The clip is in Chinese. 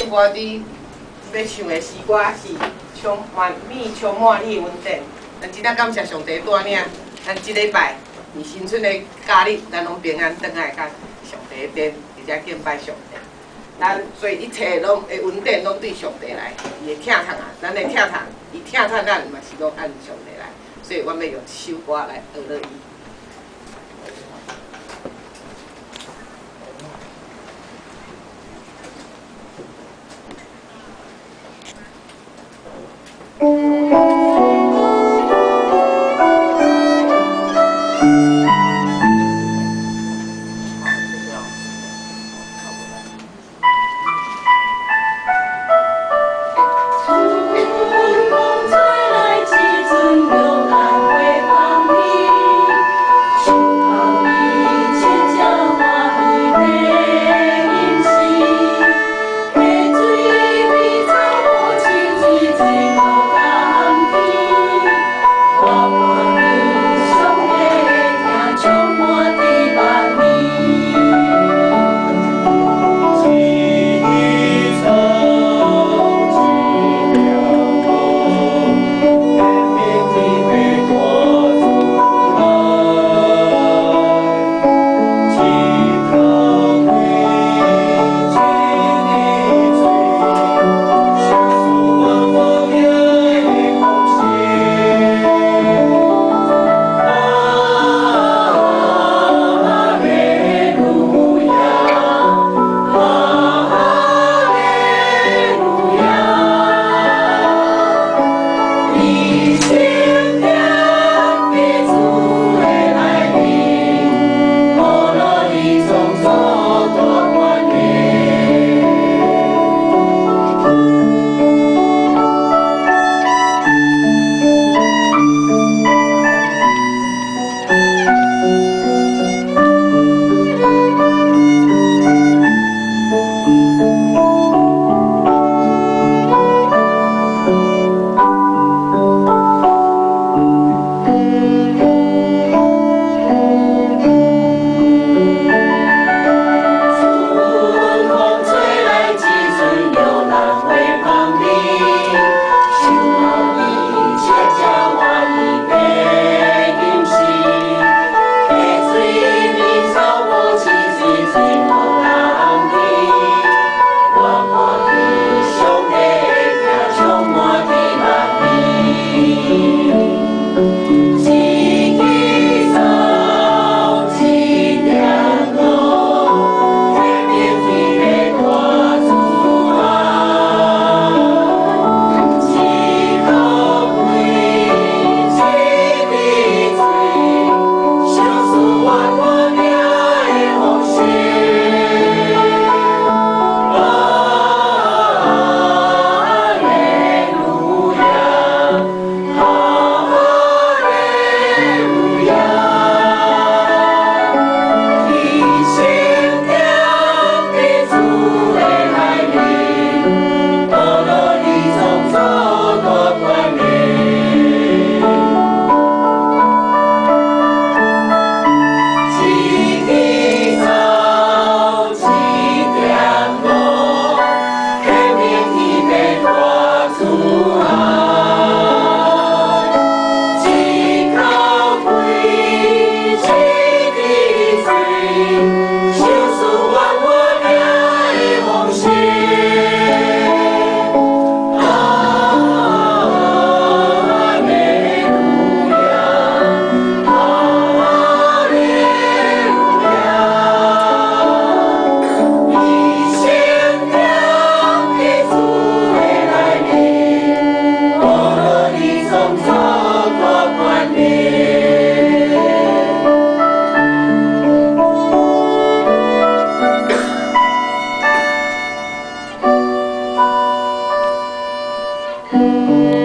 歌伫要唱的诗歌是充满你的恩典。咱真正感谢上帝带领，咱即礼拜是新春的假日，咱拢平安转来甲上帝殿，而且敬拜上帝。咱做一切拢的恩典拢对上帝来，伊的疼痛啊，咱的疼痛，伊疼痛咱嘛是拢按上帝来，所以我们要用一首歌来学乐伊。 嗯。